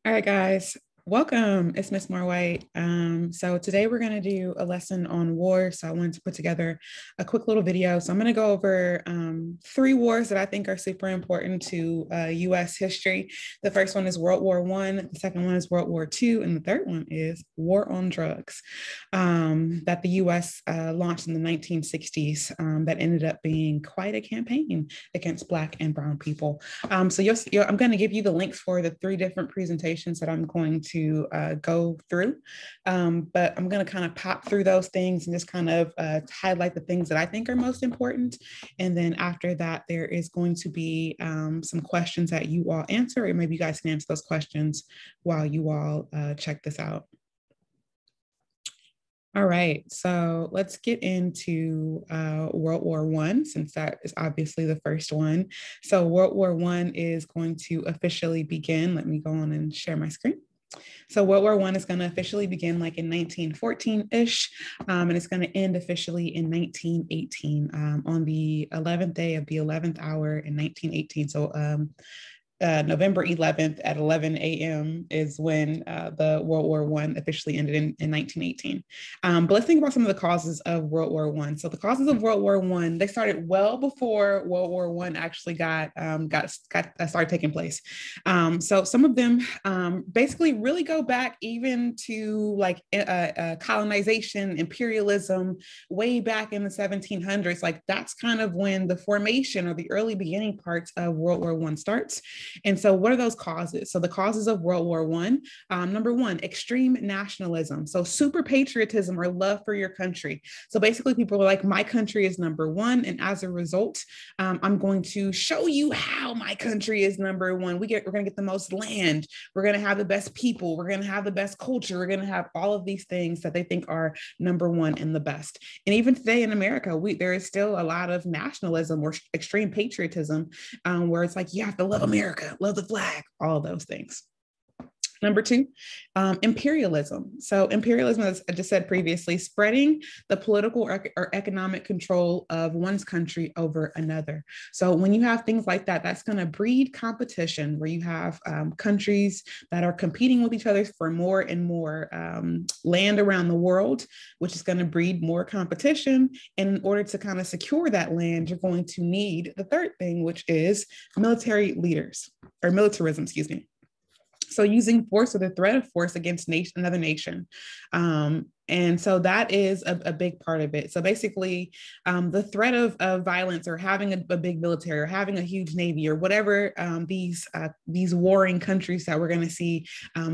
All right, guys, welcome. It's Miss Marwhite. So today we're going to do a lesson on war. So I wanted to put together a quick little video. So I'm going to go over three wars that I think are super important to U.S. history. The first one is World War I. The second one is World War II. And the third one is War on Drugs that the U.S. Launched in the 1960s that ended up being quite a campaign against Black and Brown people. So I'm going to give you the links for the three different presentations that I'm going to go through. But I'm going to kind of pop through those things and just kind of highlight the things that I think are most important. And then after that, there is going to be some questions that you all answer, or maybe you guys can answer those questions while you all check this out. All right, so let's get into World War I, since that is obviously the first one. So World War I is going to officially begin. Let me go on and share my screen. So World War I is going to officially begin like in 1914-ish, and it's going to end officially in 1918 on the 11th day of the 11th hour in 1918. So November 11th at 11 a.m. is when the World War I officially ended in 1918. But let's think about some of the causes of World War I. So the causes of World War I, they started well before World War I actually got started taking place. So some of them basically really go back even to like colonization, imperialism, way back in the 1700s. Like that's kind of when the formation or the early beginning parts of World War I starts. And so what are those causes? So the causes of World War I, number one, extreme nationalism. So super patriotism or love for your country. So basically people are like, my country is number one. And as a result, I'm going to show you how my country is number one. We're going to get the most land. We're going to have the best people. We're going to have the best culture. We're going to have all of these things that they think are number one and the best. And even today in America, there is still a lot of nationalism or extreme patriotism where it's like, you have to love America, love the flag, all of those things. Number two, imperialism. So imperialism, as I just said previously, spreading the political or economic control of one's country over another. So when you have things like that, that's going to breed competition where you have countries that are competing with each other for more and more land around the world, which is going to breed more competition. And in order to kind of secure that land, you're going to need the third thing, which is military leaders or militarism, excuse me. So using force or the threat of force against another nation. And so that is a big part of it. So basically, the threat of violence or having a big military or having a huge navy or whatever these warring countries that we're going to see,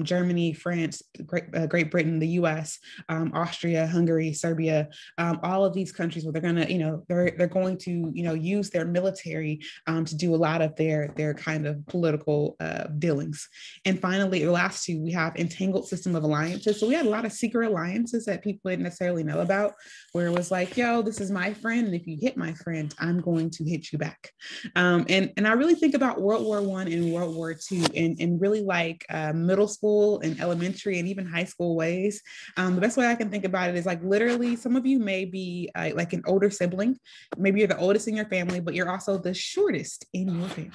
Germany, France, Great Britain, the U.S., Austria, Hungary, Serbia, all of these countries where they're going to, they're going to, use their military to do a lot of their kind of political dealings. And finally, the last two, we have entangled system of alliances. So we had a lot of secret alliances that people didn't necessarily know about, where it was like, yo, this is my friend, and if you hit my friend, I'm going to hit you back. And I really think about World War I and World War II in really like middle school and elementary and even high school ways. The best way I can think about it is like literally some of you may be like an older sibling. Maybe you're the oldest in your family, but you're also the shortest in your family.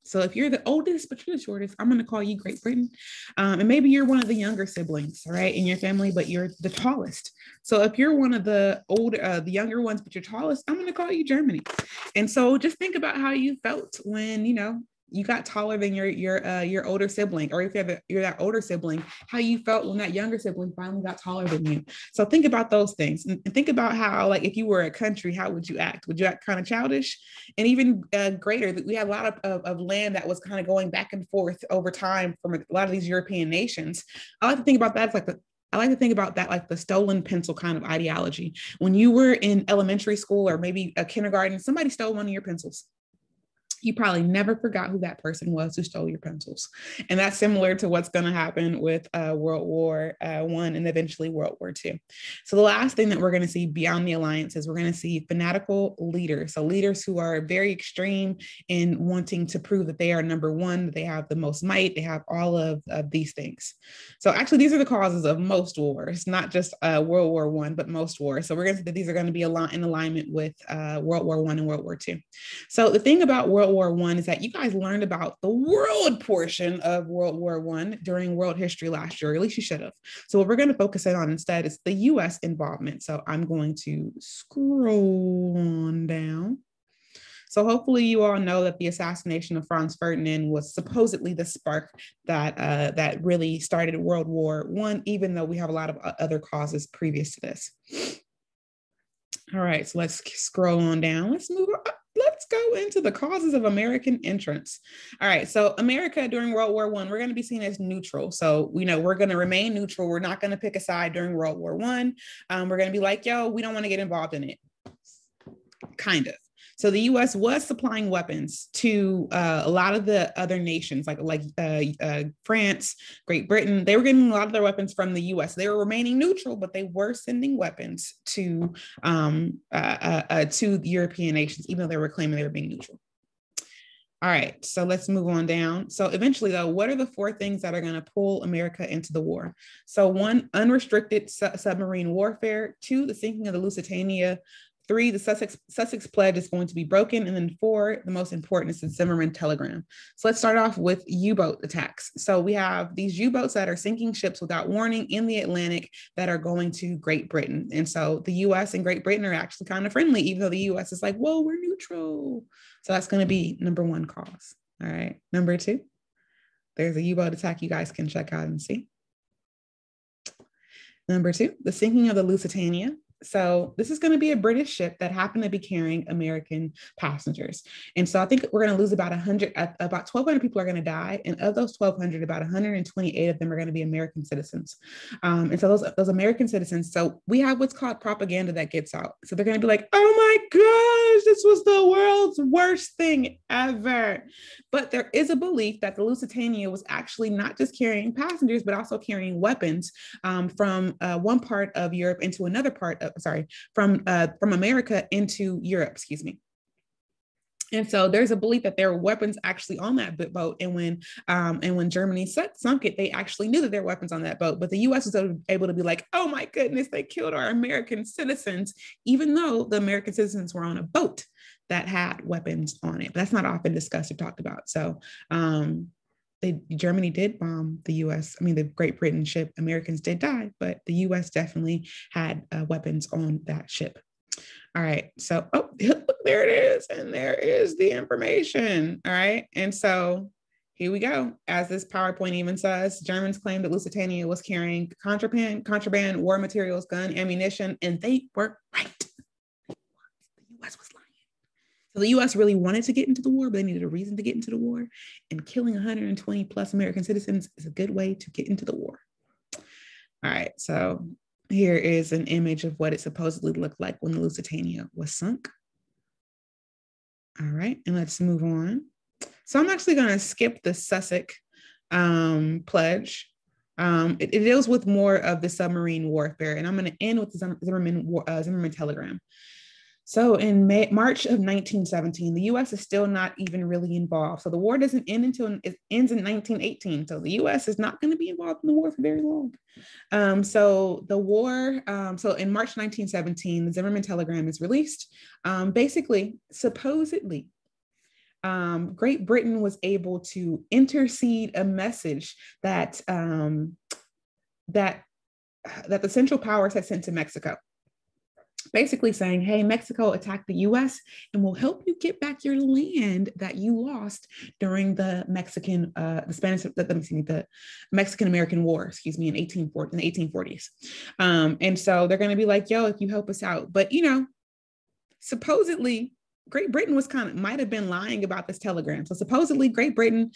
So if you're the oldest, but you're the shortest, I'm going to call you Great Britain. And maybe you're one of the younger siblings, right, in your family, but you're the tallest. So if you're one of the older, the younger ones, but you're tallest, I'm going to call you Germany. And so just think about how you felt when, you got taller than your older sibling, or if you're that older sibling, how you felt when that younger sibling finally got taller than you. So think about those things and think about how, like, if you were a country, how would you act? Would you act kind of childish? And even greater, we had a lot of land that was kind of going back and forth over time from a lot of these European nations. I like to think about that as I like to think about that like the stolen pencil kind of ideology. When you were in elementary school or maybe a kindergarten, somebody stole one of your pencils. You probably never forgot who that person was who stole your pencils. And that's similar to what's going to happen with World War I and eventually World War II. So the last thing that we're going to see beyond the alliances, we're going to see fanatical leaders. So leaders who are very extreme in wanting to prove that they are number one, that they have the most might, they have all of these things. So actually, these are the causes of most wars, not just World War I, but most wars. So we're going to see that these are going to be in alignment with World War I and World War II. So the thing about World War I is that you guys learned about the world portion of World War I during World History last year, or at least you should have. So what we're going to focus in on instead is the US involvement. So I'm going to scroll on down. So hopefully you all know that the assassination of Franz Ferdinand was supposedly the spark that really started World War I, even though we have a lot of other causes previous to this. All right, so let's scroll on down. Let's move on. Let's go into the causes of American entrance. All right, so America during World War I, we're going to be seen as neutral. So we know we're going to remain neutral. We're not going to pick a side during World War I. We're going to be like, yo, we don't want to get involved in it. Kind of. So the U.S. was supplying weapons to a lot of the other nations, like France, Great Britain. They were getting a lot of their weapons from the U.S. They were remaining neutral, but they were sending weapons to the European nations, even though they were claiming they were being neutral. All right, so let's move on down. So eventually, though, what are the four things that are going to pull America into the war? So 1, unrestricted submarine warfare. 2, the sinking of the Lusitania. 3, the Sussex Pledge is going to be broken. And then 4, the most important, is the Zimmermann telegram. So let's start off with U-boat attacks. So we have these U-boats that are sinking ships without warning in the Atlantic that are going to Great Britain. And so the US and Great Britain are actually kind of friendly, even though the US is like, whoa, we're neutral. So that's going to be number 1 cause. All right. Number 2, there's a U-boat attack you guys can check out and see. Number 2, the sinking of the Lusitania. So this is going to be a British ship that happened to be carrying American passengers. And so I think we're going to lose about 1,200 people are going to die. And of those 1,200, about 128 of them are going to be American citizens. And so those American citizens, so we have what's called propaganda that gets out. So they're going to be like, oh my gosh, this was the world's worst thing ever. But there is a belief that the Lusitania was actually not just carrying passengers, but also carrying weapons from one part of Europe into another part of, from America into Europe, excuse me. And so there's a belief that there were weapons actually on that boat. And when Germany sunk it, they actually knew that there were weapons on that boat. But the US was able to be like, oh my goodness, they killed our American citizens, even though the American citizens were on a boat that had weapons on it. But that's not often discussed or talked about. So Germany did bomb the US. I mean, the Great Britain ship, Americans did die, but the US definitely had weapons on that ship. All right. So, oh, there it is. And there is the information. All right. And so here we go. As this PowerPoint even says, Germans claimed that Lusitania was carrying contraband, war materials, gun, ammunition, and they were right. The US was lying. So the US really wanted to get into the war, but they needed a reason to get into the war. And killing 120 plus American citizens is a good way to get into the war. All right. So here is an image of what it supposedly looked like when the Lusitania was sunk. All right, and let's move on. So I'm actually going to skip the Sussex Pledge. It deals with more of the submarine warfare, and I'm going to end with the Zimmermann telegram. So in March of 1917, the U.S. is still not even really involved. So the war doesn't end until it ends in 1918. So the U.S. is not going to be involved in the war for very long. So in March 1917, the Zimmermann telegram is released. Basically, supposedly, Great Britain was able to intercede a message that the Central Powers had sent to Mexico, basically saying, hey, Mexico attacked the US and will help you get back your land that you lost during the Mexican-American War, in the 1840s. And so they're going to be like, yo, if you help us out. But, supposedly Great Britain might have been lying about this telegram. So supposedly Great Britain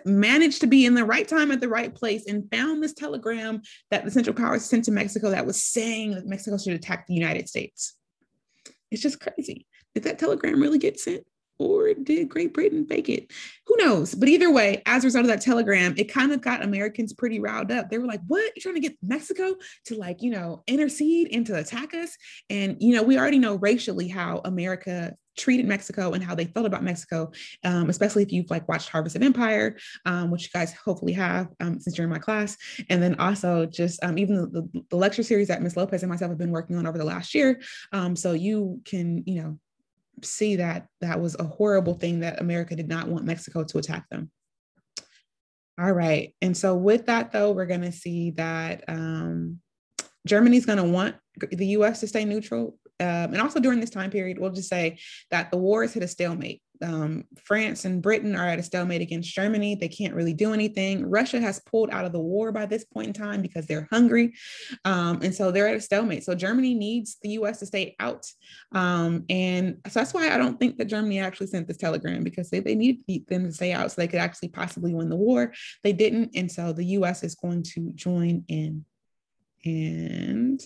managed to be in the right time at the right place and found this telegram that the Central Powers sent to Mexico that was saying that Mexico should attack the United States. It's just crazy. Did that telegram really get sent? Or did Great Britain fake it? Who knows? But either way, as a result of that telegram, it kind of got Americans pretty riled up. They were like, what? You're trying to get Mexico to intercede and to attack us? And, we already know racially how America treated Mexico and how they felt about Mexico, especially if you've watched Harvest of Empire, which you guys hopefully have since you're in my class. And then also just even the lecture series that Ms. Lopez and myself have been working on over the last year. So you can, see that that was a horrible thing, that America did not want Mexico to attack them. All right. And so with that, though, we're going to see that Germany's going to want the US to stay neutral. And also during this time period, we'll just say that the war has hit a stalemate. France and Britain are at a stalemate against Germany. They can't really do anything. Russia has pulled out of the war by this point in time because they're hungry. And so they're at a stalemate. So Germany needs the US to stay out. And so that's why I don't think that Germany actually sent this telegram, because they needed them to stay out so they could actually possibly win the war. They didn't. And so the US is going to join in. And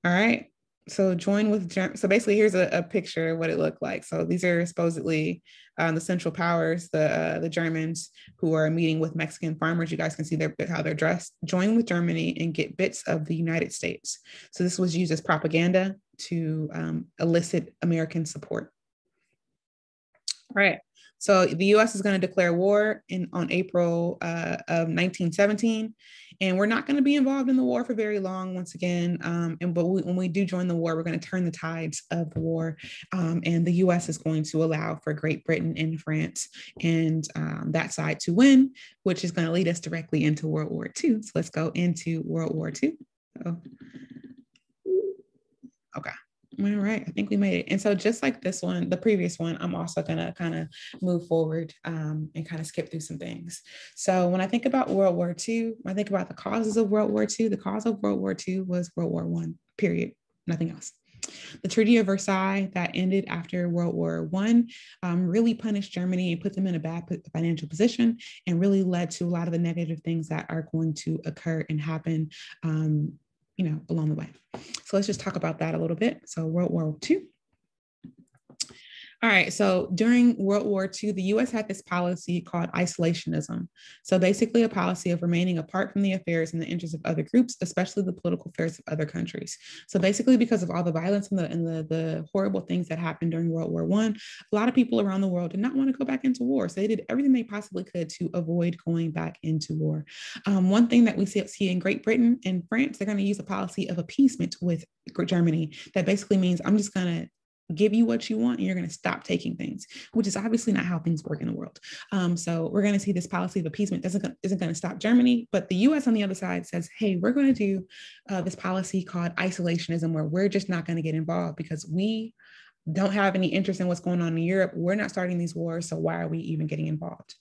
all right. So join with, so basically here's a picture of what it looked like. So these are supposedly the Central Powers, the Germans, who are meeting with Mexican farmers. You guys can see how they're dressed. Join with Germany and get bits of the United States. So this was used as propaganda to elicit American support. All right. So the U.S. is going to declare war on April of 1917, and we're not going to be involved in the war for very long. Once again, but when we do join the war, we're going to turn the tides of the war, and the U.S. is going to allow for Great Britain and France and that side to win, which is going to lead us directly into World War II. So let's go into World War II. Okay. All right, I think we made it. And so just like this one, the previous one, I'm also gonna kind of move forward and kind of skip through some things. So when I think about World War II, when I think about the causes of World War II, the cause of World War II was World War I, period, nothing else. The Treaty of Versailles that ended after World War I really punished Germany and put them in a bad financial position, and really led to a lot of the negative things that are going to occur and happen along the way. So let's just talk about that a little bit. So World War II. All right, so during World War II, the US had this policy called isolationism. So basically a policy of remaining apart from the affairs and the interests of other groups, especially the political affairs of other countries. So basically because of all the violence and the horrible things that happened during World War I, a lot of people around the world did not want to go back into war. So they did everything they possibly could to avoid going back into war. One thing that we see in Great Britain and France, they're going to use a policy of appeasement with Germany. That basically means I'm just going to give you what you want and you're going to stop taking things, which is obviously not how things work in the world. So we're going to see this policy of appeasement isn't going to stop Germany, but the US on the other side says, hey, we're going to do this policy called isolationism, where we're just not going to get involved because we don't have any interest in what's going on in Europe. We're not starting these wars, so why are we even getting involved?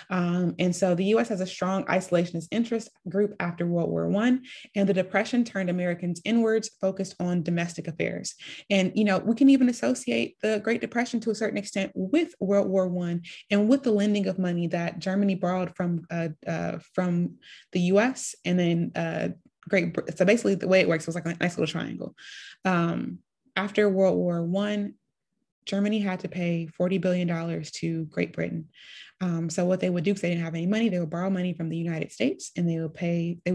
And so the US has a strong isolationist interest group after World War I, and the Depression turned Americans inwards, focused on domestic affairs. And, we can even associate the Great Depression to a certain extent with World War I and with the lending of money that Germany borrowed from the US, and then so basically the way it works was like a nice little triangle. After World War I, Germany had to pay $40 billion to Great Britain. So what they would do, because they didn't have any money, they would borrow money from the United States, and they would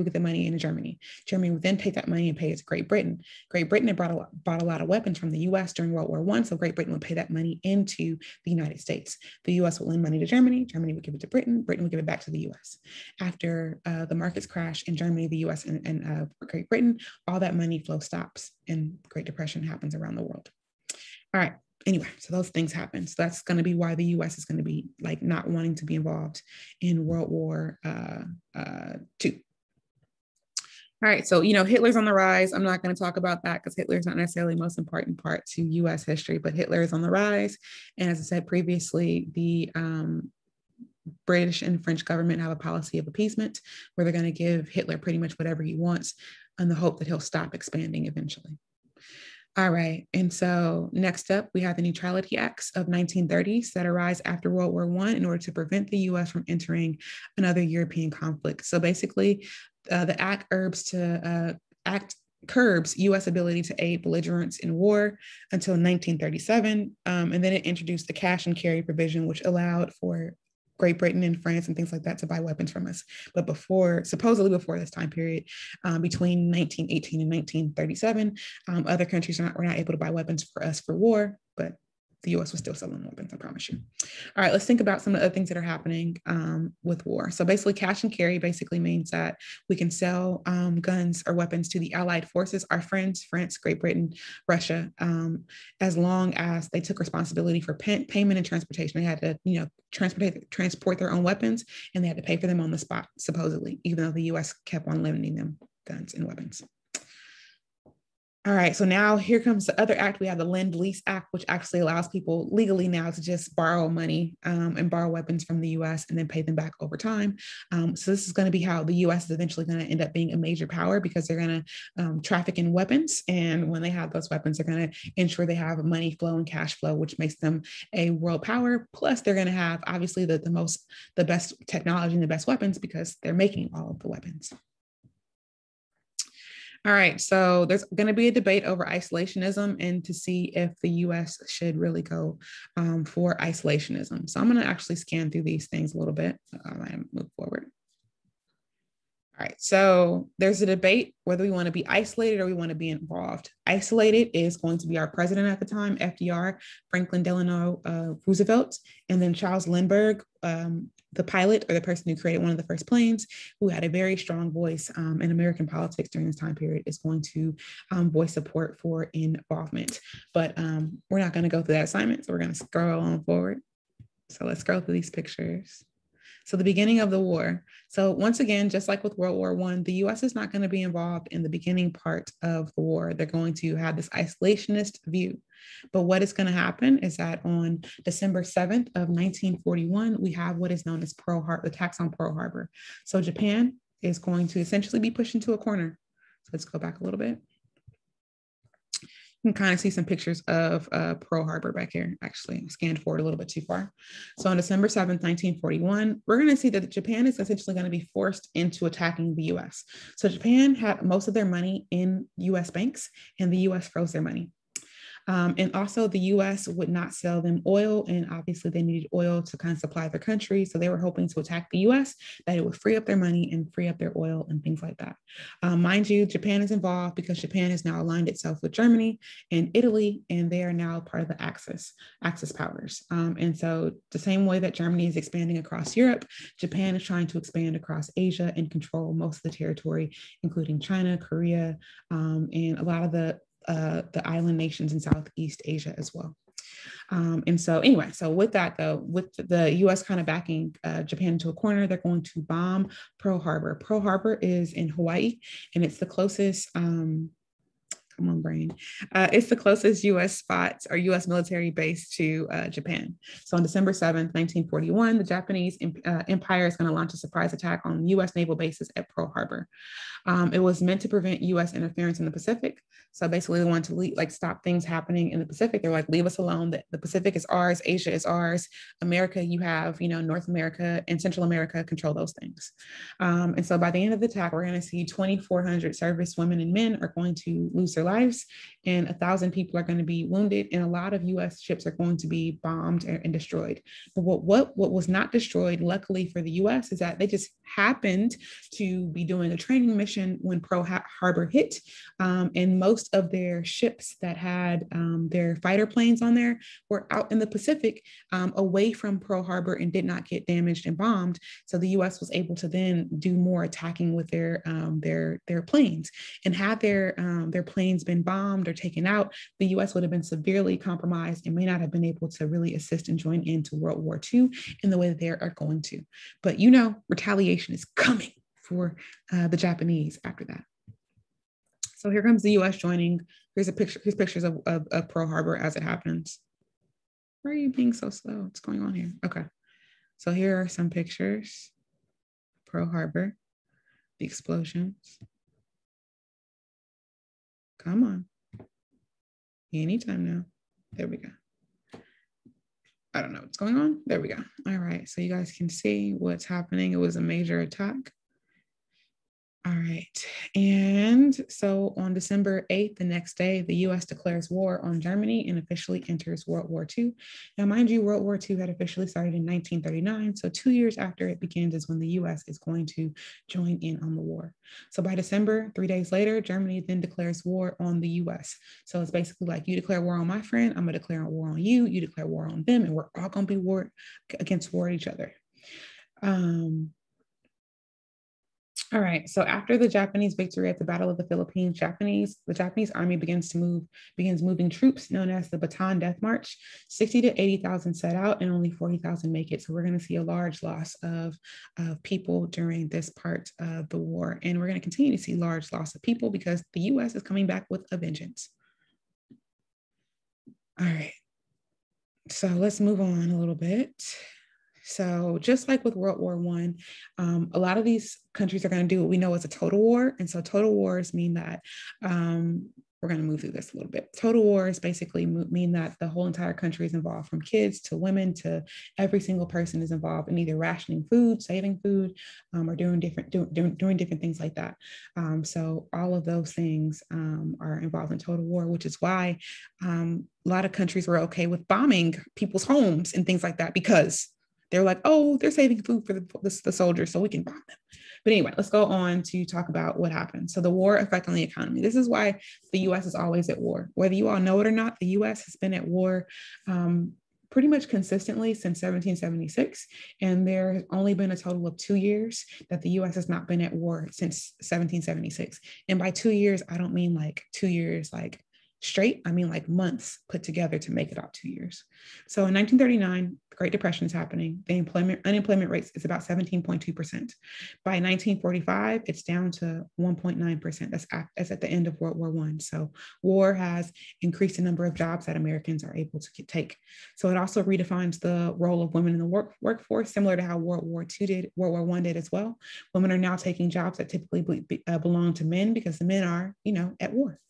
get the money into Germany. Germany would then take that money and pay it to Great Britain. Great Britain had bought a lot of weapons from the US during World War I, so Great Britain would pay that money into the United States. The US would lend money to Germany, Germany would give it to Britain, Britain would give it back to the US. After the markets crash in Germany, the US, and Great Britain, all that money flow stops, and Great Depression happens around the world. All right. Anyway, so those things happen. So that's going to be why the US is going to be like not wanting to be involved in World War II. All right, so Hitler's on the rise. I'm not going to talk about that because Hitler is not necessarily the most important part to US history, but Hitler is on the rise. And as I said previously, the British and French government have a policy of appeasement where they're going to give Hitler pretty much whatever he wants in the hope that he'll stop expanding eventually. All right, and so next up, we have the Neutrality Acts of 1930s that arise after World War I in order to prevent the US from entering another European conflict. So basically, the act curbs US ability to aid belligerents in war until 1937, and then it introduced the cash and carry provision, which allowed for Great Britain and France and things like that to buy weapons from us. But supposedly before this time period, between 1918 and 1937, other countries were not able to buy weapons for us for war, but the US was still selling weapons, I promise you. All right, let's think about some of the other things that are happening with war. So basically, cash and carry basically means that we can sell guns or weapons to the allied forces, our friends, France, Great Britain, Russia, as long as they took responsibility for payment and transportation. They had to, transport their own weapons, and they had to pay for them on the spot, supposedly, even though the US kept on lending them guns and weapons. All right, so now here comes the other act. We have the Lend-Lease Act, which actually allows people legally now to just borrow money and borrow weapons from the US and then pay them back over time. So this is going to be how the US is eventually going to end up being a major power, because they're going to traffic in weapons. And when they have those weapons, they're going to ensure they have money flow and cash flow, which makes them a world power. Plus, they're going to have obviously the best technology and the best weapons, because they're making all of the weapons. All right, so there's going to be a debate over isolationism and to see if the US should really go for isolationism. So I'm going to actually scan through these things a little bit. I'm move forward. All right, so there's a debate whether we want to be isolated or we want to be involved. Isolated is going to be our president at the time, FDR, Franklin Delano Roosevelt, and then Charles Lindbergh, the pilot or the person who created one of the first planes, who had a very strong voice in American politics during this time period, is going to voice support for involvement. But we're not going to go through that assignment, so we're going to scroll on forward. So let's scroll through these pictures. So the beginning of the war. So once again, just like with World War I, the US is not going to be involved in the beginning part of the war. They're going to have this isolationist view. But what is going to happen is that on December 7th of 1941, we have what is known as Pearl Harbor, attacks on Pearl Harbor. So Japan is going to essentially be pushed into a corner. So let's go back a little bit. You can kind of see some pictures of Pearl Harbor back here. Actually, I scanned forward a little bit too far. So on December 7th, 1941, we're going to see that Japan is essentially going to be forced into attacking the US. So Japan had most of their money in US banks, and the US froze their money. And also the US would not sell them oil, and obviously they needed oil to kind of supply their country. So they were hoping to attack the US, that it would free up their money and free up their oil and things like that. Mind you, Japan is involved because Japan has now aligned itself with Germany and Italy, and they are now part of the Axis powers. And so the same way that Germany is expanding across Europe, Japan is trying to expand across Asia and control most of the territory, including China, Korea, and a lot of the island nations in Southeast Asia as well. And so anyway, so with that though, with the US kind of backing Japan into a corner, they're going to bomb Pearl Harbor. Pearl Harbor is in Hawaii, and it's the closest, come on, brain. It's the closest US spot or US military base to Japan. So on December 7th, 1941, the Japanese Empire is going to launch a surprise attack on US naval bases at Pearl Harbor. It was meant to prevent US interference in the Pacific. So basically they wanted to stop things happening in the Pacific. They're like, leave us alone. The Pacific is ours. Asia is ours. America, you have, North America and Central America, control those things. And so by the end of the attack, we're going to see 2,400 service women and men are going to lose their lives, and 1,000 people are going to be wounded, and a lot of US ships are going to be bombed and destroyed. But what was not destroyed, luckily for the US, is that they just happened to be doing a training mission when Pearl Harbor hit, and most of their ships that had their fighter planes on there were out in the Pacific, away from Pearl Harbor, and did not get damaged and bombed. So the US was able to then do more attacking with their planes. And had their planes been bombed or taken out, the US would have been severely compromised and may not have been able to really assist and join into World War II in the way that they are going to. But retaliation is coming for the Japanese after that. So here comes the US joining. Here's pictures of Pearl Harbor as it happens. Why are you being so slow? What's going on here? Okay. So here are some pictures. Pearl Harbor, the explosions. Come on. Anytime now. There we go. I don't know what's going on. There we go. All right. So you guys can see what's happening. It was a major attack. All right. And so on December 8th, the next day, the US declares war on Germany and officially enters World War II. Now, mind you, World War II had officially started in 1939. So 2 years after it begins is when the US is going to join in on the war. So by December, 3 days later, Germany then declares war on the US. So it's basically like, you declare war on my friend, I'm going to declare war on you, you declare war on them, and we're all going to be war against each other. All right. So after the Japanese victory at the Battle of the Philippines, the Japanese army begins moving troops known as the Bataan Death March. 60 to 80,000 set out and only 40,000 make it. So we're going to see a large loss of people during this part of the war. And we're going to continue to see large loss of people because the US is coming back with a vengeance. All right. So let's move on a little bit. So just like with World War I, a lot of these countries are going to do what we know as a total war. And so total wars mean that we're going to move through this a little bit. Total wars basically mean that the whole entire country is involved, from kids to women to every single person is involved in either rationing food, saving food, or doing different things like that. So all of those things are involved in total war, which is why a lot of countries were okay with bombing people's homes and things like that, because they're like, oh, they're saving food for the soldiers, so we can bomb them. But anyway, let's go on to talk about what happened. So the war effect on the economy. This is why the US is always at war. Whether you all know it or not, the US has been at war pretty much consistently since 1776. And there's only been a total of 2 years that the US has not been at war since 1776. And by 2 years, I don't mean like 2 years like straight. I mean like months put together to make it out 2 years. So in 1939, the Great Depression is happening. The unemployment rate is about 17.2%. By 1945, it's down to 1.9%. That's at the end of World War I. So war has increased the number of jobs that Americans are able to take. So it also redefines the role of women in the workforce, similar to how World War I did as well. Women are now taking jobs that typically belong to men because the men are, at war.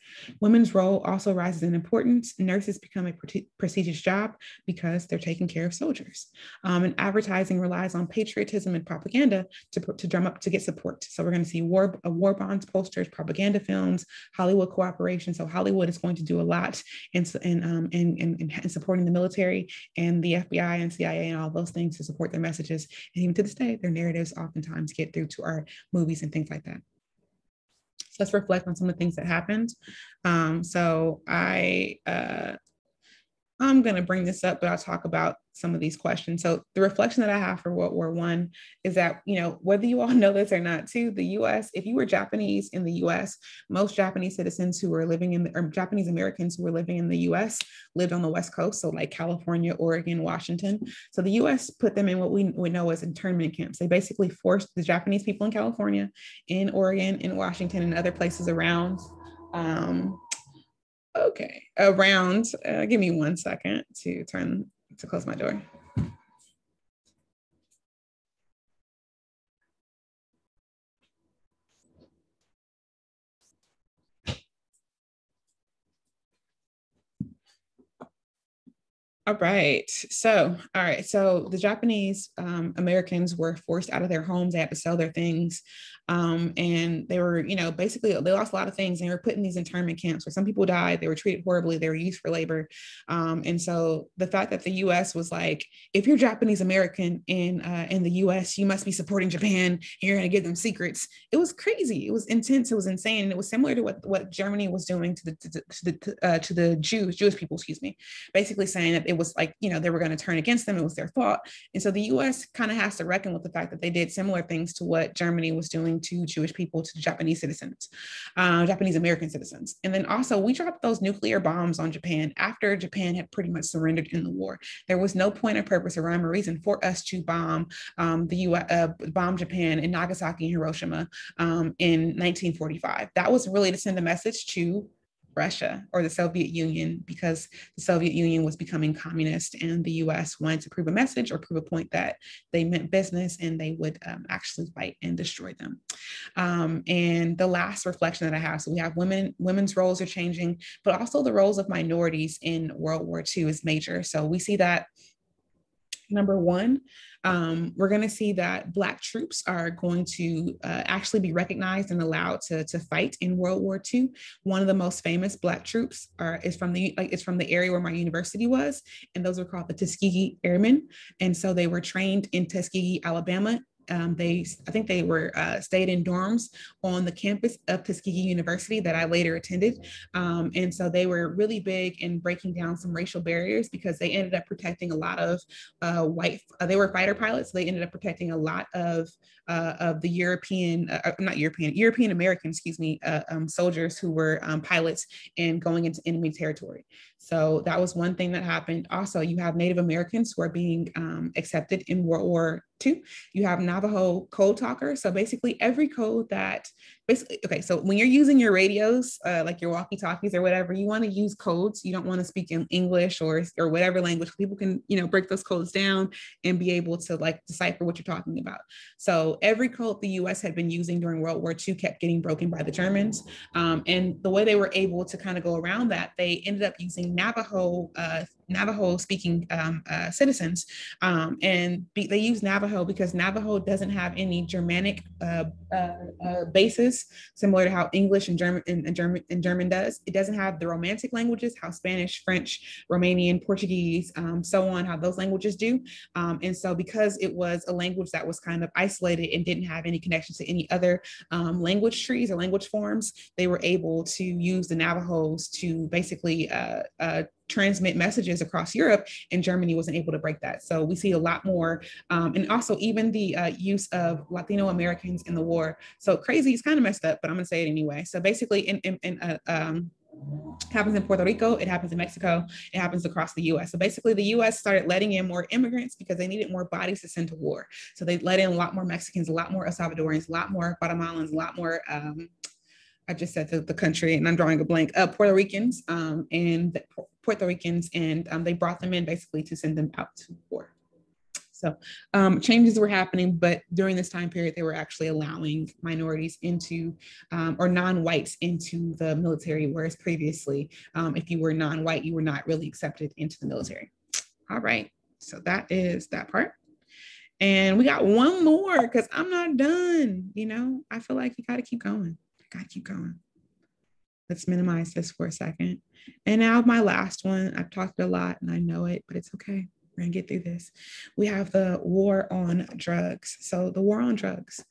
Women's role also rises in importance. Nurses become a prestigious job because they're taking care of soldiers. And advertising relies on patriotism and propaganda to drum up, to get support. So we're going to see war bonds, posters, propaganda films, Hollywood cooperation. So Hollywood is going to do a lot in supporting the military and the FBI and CIA and all those things to support their messages. And even to this day, their narratives oftentimes get through to our movies and things like that. So let's reflect on some of the things that happened. I'm going to bring this up, but I'll talk about some of these questions. So the reflection that I have for World War I is that, whether you all know this or not too, the US, if you were Japanese in the US, most Japanese citizens who were living or Japanese Americans who were living in the US lived on the West Coast. So like California, Oregon, Washington. So the US put them in what we know as internment camps. They basically forced the Japanese people in California, in Oregon, in Washington, and other places around. Give me 1 second to close my door. All right. So the Japanese Americans were forced out of their homes. They had to sell their things. And they were, basically they lost a lot of things, and they were put in these internment camps where some people died. They were treated horribly. They were used for labor. And so the fact that the US was like, if you're Japanese American in the US, you must be supporting Japan, and you're going to give them secrets. It was crazy. It was intense. It was insane. And it was similar to what Germany was doing to the Jewish people, basically saying that it was like, they were going to turn against them. It was their fault. And so the US kind of has to reckon with the fact that they did similar things to what Germany was doing to Jewish people, to Japanese citizens, Japanese American citizens. And then also we dropped those nuclear bombs on Japan after Japan had pretty much surrendered in the war. There was no point or purpose or rhyme or reason for us to bomb bomb Japan in Nagasaki and Hiroshima in 1945. That was really to send a message to Russia or the Soviet Union, because the Soviet Union was becoming communist, and the US wanted to prove a message or prove a point that they meant business and they would actually fight and destroy them. And the last reflection that I have, so we have women's roles are changing, but also the roles of minorities in World War II is major. So we see that Number one, we're going to see that Black troops are going to actually be recognized and allowed to fight in World War II. One of the most famous Black troops is from the area where my university was, and those were called the Tuskegee Airmen. And so they were trained in Tuskegee, Alabama. I think they were stayed in dorms on the campus of Tuskegee University that I later attended. And so they were really big in breaking down some racial barriers because they ended up protecting a lot of they were fighter pilots. So they ended up protecting a lot of the European American, soldiers who were pilots and going into enemy territory. So that was one thing that happened. Also, you have Native Americans who are being accepted in World War II. You have Navajo code talkers. So basically every code that okay, so when you're using your radios, like your walkie-talkies or whatever, you want to use codes. You don't want to speak in English or whatever language. People can, break those codes down and be able to like decipher what you're talking about. So every code the US had been using during World War II kept getting broken by the Germans. And the way they were able to kind of go around that, they ended up using Navajo speaking citizens. They use Navajo because Navajo doesn't have any Germanic basis, similar to how English and German does. It doesn't have the Romantic languages, how Spanish, French, Romanian, Portuguese, so on, how those languages do. And so because it was a language that was kind of isolated and didn't have any connection to any other language trees or language forms, they were able to use the Navajos to basically transmit messages across Europe, and Germany wasn't able to break that. So we see a lot more, and also even the use of Latino Americans in the war. So crazy, it's kind of messed up, but I'm gonna say it anyway. So basically happens in Puerto Rico, it happens in Mexico, it happens across the US. So basically the US started letting in more immigrants because they needed more bodies to send to war. So they let in a lot more Mexicans, a lot more El Salvadorians, a lot more Guatemalans, a lot more I just said the country and I'm drawing a blank, Puerto Ricans, and they brought them in basically to send them out to war. So changes were happening, but during this time period, they were actually allowing minorities into or non-whites into the military, whereas previously, if you were non-white, you were not really accepted into the military. All right, so that is that part. And we got one more because I'm not done. I feel like you got to keep going. Gotta keep going. Let's minimize this for a second. And now my last one, I've talked a lot and I know it, but it's okay. We're gonna get through this. We have the war on drugs. So the war on drugs,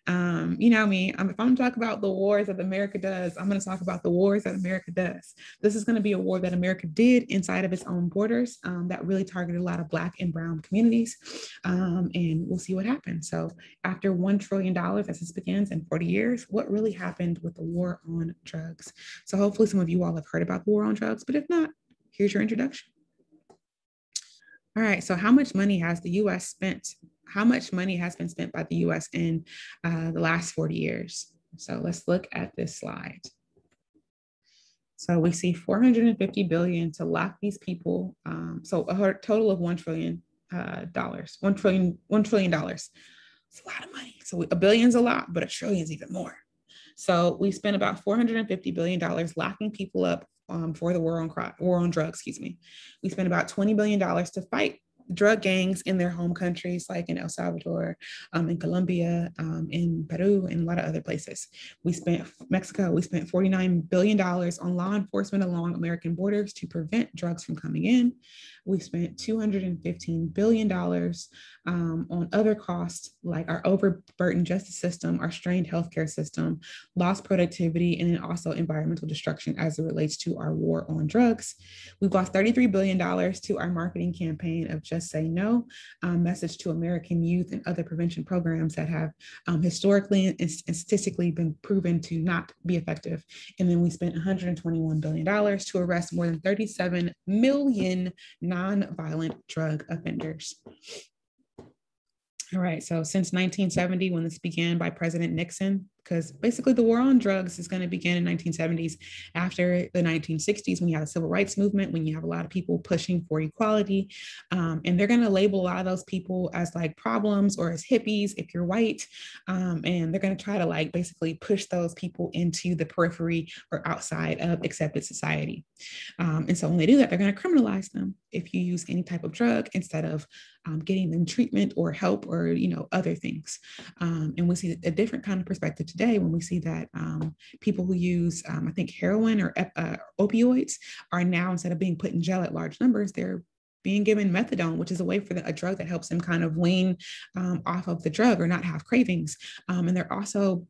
you know me, if I'm gonna talk about the wars that America does, I'm gonna talk about the wars that America does. This is gonna be a war that America did inside of its own borders that really targeted a lot of Black and brown communities. And we'll see what happens. So after $1 trillion, as this begins in 40 years, what really happened with the war on drugs? So hopefully some of you all have heard about the war on drugs, but if not, here's your introduction. All right, so how much money has the US spent? How much money has been spent by the US in the last 40 years? So let's look at this slide. So we see $450 billion to lock these people. So a total of $1 trillion. $1 trillion. It's a lot of money. So a billion's a lot, but a trillion's even more. So we spent about $450 billion locking people up for the war on drugs, We spent about $20 billion to fight drug gangs in their home countries, like in El Salvador, in Colombia, in Peru, and a lot of other places. We spent $49 billion on law enforcement along American borders to prevent drugs from coming in. We spent $215 billion on other costs, like our overburdened justice system, our strained healthcare system, lost productivity, and then also environmental destruction as it relates to our war on drugs. We've lost $33 billion to our marketing campaign of Just Say No, message to American youth and other prevention programs that have historically and statistically been proven to not be effective. And then we spent $121 billion to arrest more than 37 million nonviolent drug offenders. All right, so since 1970, when this began by President Nixon, because basically the war on drugs is going to begin in 1970s after the 1960s, when you have the civil rights movement, when you have a lot of people pushing for equality. And they're going to label a lot of those people as like problems or as hippies if you're white. And they're going to try to like basically push those people into the periphery or outside of accepted society. And so when they do that, they're going to criminalize them if you use any type of drug instead of getting them treatment or help or, other things. And we see a different kind of perspective today when we see that people who use, I think, heroin or opioids are now, instead of being put in jail at large numbers, they're being given methadone, which is a way for a drug that helps them kind of wean off of the drug or not have cravings. And they're also,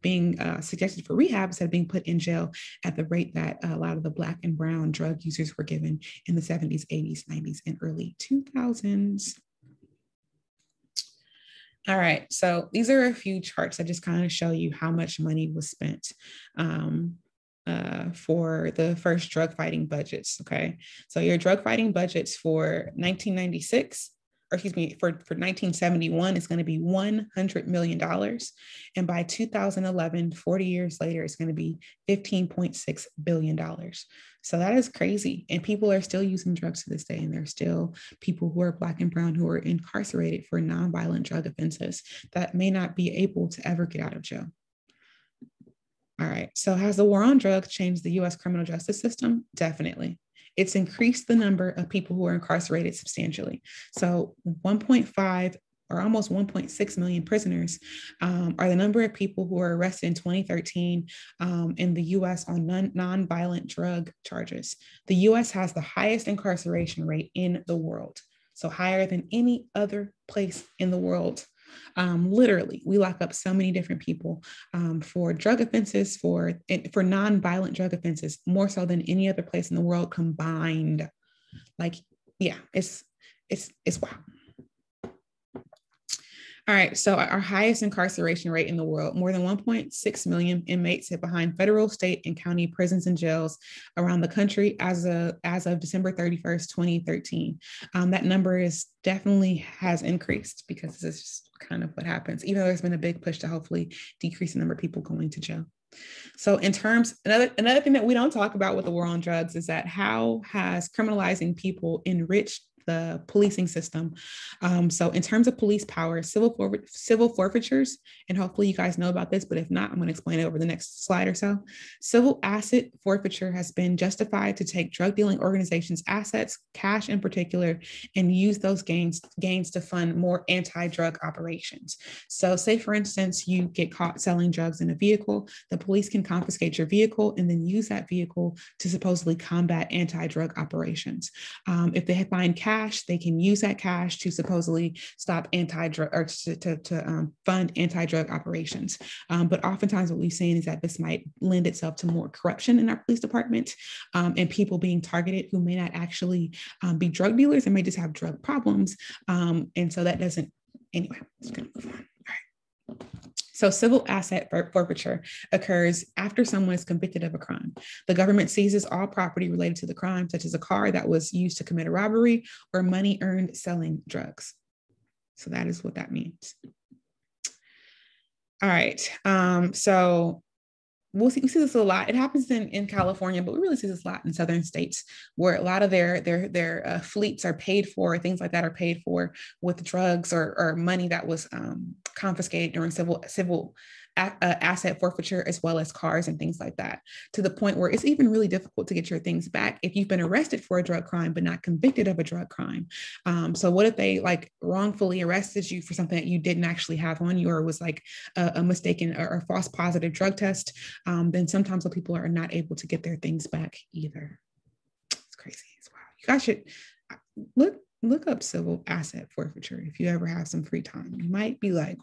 being suggested for rehab instead of being put in jail at the rate that a lot of the Black and brown drug users were given in the 70s, 80s, 90s, and early 2000s. All right, so these are a few charts that just kind of show you how much money was spent for the first drug fighting budgets. Okay, so your drug fighting budgets for 1996, or excuse me, for 1971 is going to be $100 million. And by 2011, 40 years later, it's going to be $15.6 billion. So that is crazy. And people are still using drugs to this day. And there's still people who are Black and brown who are incarcerated for nonviolent drug offenses that may not be able to ever get out of jail. All right. So has the war on drugs changed the U.S. criminal justice system? Definitely. It's increased the number of people who are incarcerated substantially. So 1.5 or almost 1.6 million prisoners are the number of people who were arrested in 2013 in the U.S. on non-violent drug charges. The U.S. has the highest incarceration rate in the world, so higher than any other place in the world. Literally, we lock up so many different people for drug offenses, for non-violent drug offenses, more so than any other place in the world combined. Like, yeah, it's wow. All right, so our highest incarceration rate in the world, more than 1.6 million inmates sit behind federal, state, and county prisons and jails around the country as of December 31st, 2013. That number is definitely has increased because this is just kind of what happens, even though there's been a big push to hopefully decrease the number of people going to jail. So another thing that we don't talk about with the war on drugs is that how has criminalizing people enriched the policing system. So in terms of police power, civil forfeitures, and hopefully you guys know about this, but if not, I'm going to explain it over the next slide or so. Civil asset forfeiture has been justified to take drug dealing organizations' assets, cash in particular, and use those gains to fund more anti-drug operations. So say, for instance, you get caught selling drugs in a vehicle, the police can confiscate your vehicle and then use that vehicle to supposedly combat anti-drug operations. If they find cash, they can use that cash to supposedly stop anti-drug or to fund anti-drug operations. But oftentimes what we've seen is that this might lend itself to more corruption in our police department and people being targeted who may not actually be drug dealers and may just have drug problems. And so that doesn't, anyway, it's going to move on. All right. So civil asset forfeiture occurs after someone is convicted of a crime. The government seizes all property related to the crime, such as a car that was used to commit a robbery or money earned selling drugs. So that is what that means. All right. So we see this a lot. It happens in California, but we really see this a lot in southern states where a lot of their fleets are paid for, things like that are paid for with drugs or money that was confiscated during civil asset forfeiture, as well as cars and things like that, to the point where it's even really difficult to get your things back if you've been arrested for a drug crime but not convicted of a drug crime. So what if they like wrongfully arrested you for something that you didn't actually have on you, or was like a mistaken or false positive drug test? Then sometimes the people are not able to get their things back either. It's crazy. It's wild. You guys should look up civil asset forfeiture if you ever have some free time. You might be like,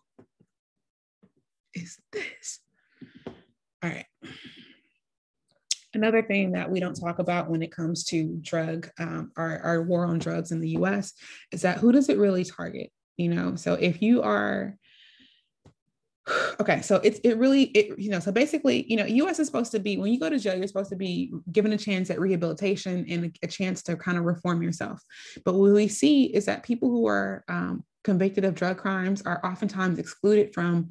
is this? All right. Another thing that we don't talk about when it comes to our war on drugs in the US is that who does it really target? So if you are, okay, so so basically, US is supposed to be, when you go to jail, you're supposed to be given a chance at rehabilitation and a chance to kind of reform yourself. But what we see is that people who are convicted of drug crimes are oftentimes excluded from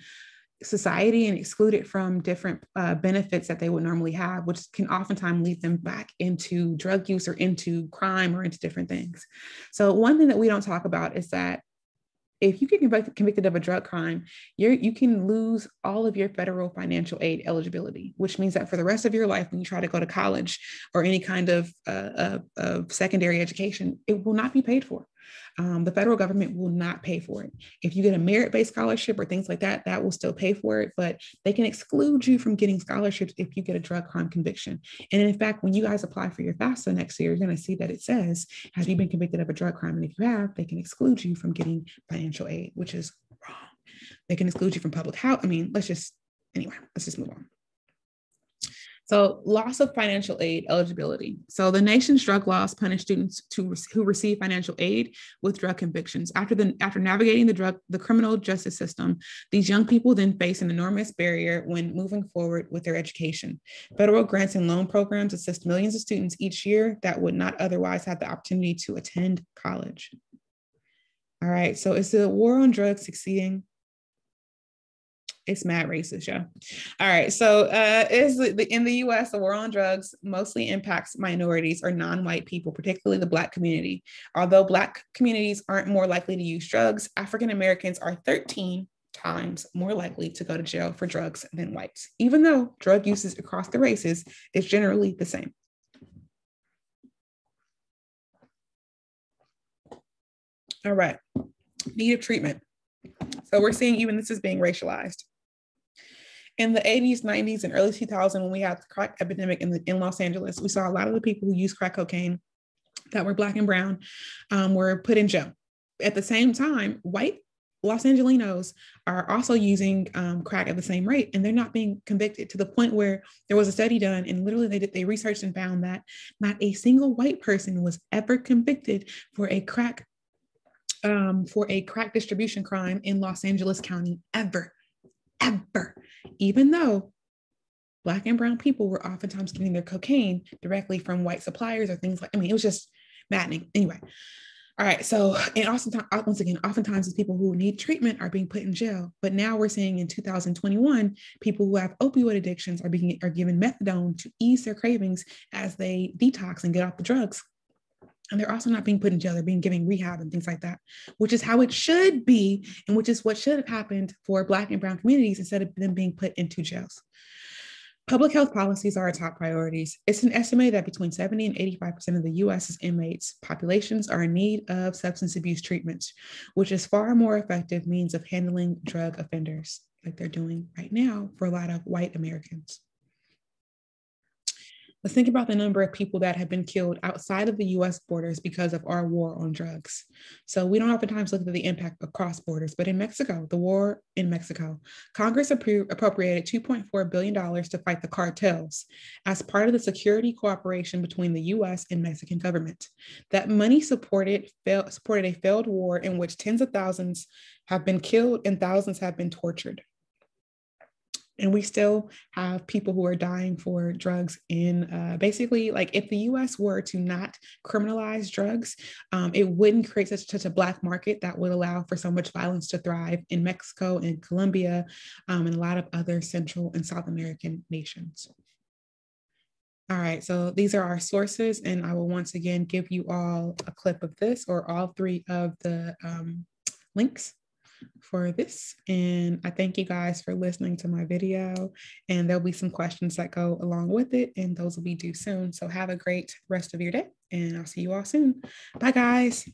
society and excluded from different benefits that they would normally have, which can oftentimes lead them back into drug use or into crime or into different things. So one thing that we don't talk about is that if you get convicted of a drug crime, you can lose all of your federal financial aid eligibility, which means that for the rest of your life, when you try to go to college or any kind of secondary education, it will not be paid for. The federal government will not pay for it. If you get a merit-based scholarship or things like that, that will still pay for it, but they can exclude you from getting scholarships if you get a drug crime conviction. And in fact, when you guys apply for your FAFSA next year, you're going to see that it says, have you been convicted of a drug crime? And if you have, they can exclude you from getting financial aid, which is wrong. They can exclude you from public health. I mean, let's just move on. So loss of financial aid eligibility. So the nation's drug laws punish students who receive financial aid with drug convictions. After navigating the criminal justice system, these young people then face an enormous barrier when moving forward with their education. Federal grants and loan programs assist millions of students each year that would not otherwise have the opportunity to attend college. All right, so is the war on drugs succeeding? It's mad racist, yeah. All right, so in the US, the war on drugs mostly impacts minorities or non-white people, particularly the Black community. Although Black communities aren't more likely to use drugs, African Americans are 13 times more likely to go to jail for drugs than whites, even though drug uses across the races is generally the same. All right, need of treatment. So we're seeing even this is being racialized. In the 80s, 90s, and early 2000s, when we had the crack epidemic in Los Angeles, we saw a lot of the people who used crack cocaine that were Black and brown were put in jail. At the same time, white Los Angelenos are also using crack at the same rate, and they're not being convicted, to the point where there was a study done, and literally they researched and found that not a single white person was ever convicted for a crack distribution crime in Los Angeles County ever, even though Black and brown people were oftentimes getting their cocaine directly from white suppliers or things like, I mean, it was just maddening. Anyway, all right, so, and oftentimes these people who need treatment are being put in jail, but now we're seeing in 2021, people who have opioid addictions are given methadone to ease their cravings as they detox and get off the drugs. And they're also not being put in jail. They're being given rehab and things like that, which is how it should be, and which is what should have happened for Black and brown communities instead of them being put into jails. Public health policies are our top priorities. It's an estimate that between 70 and 85% of the US's inmates populations are in need of substance abuse treatments, which is far more effective means of handling drug offenders, like they're doing right now for a lot of white Americans. Let's think about the number of people that have been killed outside of the US borders because of our war on drugs. So we don't oftentimes look at the impact across borders, but in Mexico, the war in Mexico, Congress appropriated $2.4 billion to fight the cartels as part of the security cooperation between the US and Mexican government. That money supported a failed war in which tens of thousands have been killed and thousands have been tortured. And we still have people who are dying for drugs in basically, like, if the US were to not criminalize drugs, it wouldn't create such a Black market that would allow for so much violence to thrive in Mexico and Colombia and a lot of other Central and South American nations. All right, so these are our sources, and I will once again give you all a clip of this, or all three of the links for this. And I thank you guys for listening to my video, and there'll be some questions that go along with it, and those will be due soon. So have a great rest of your day, and I'll see you all soon. Bye guys.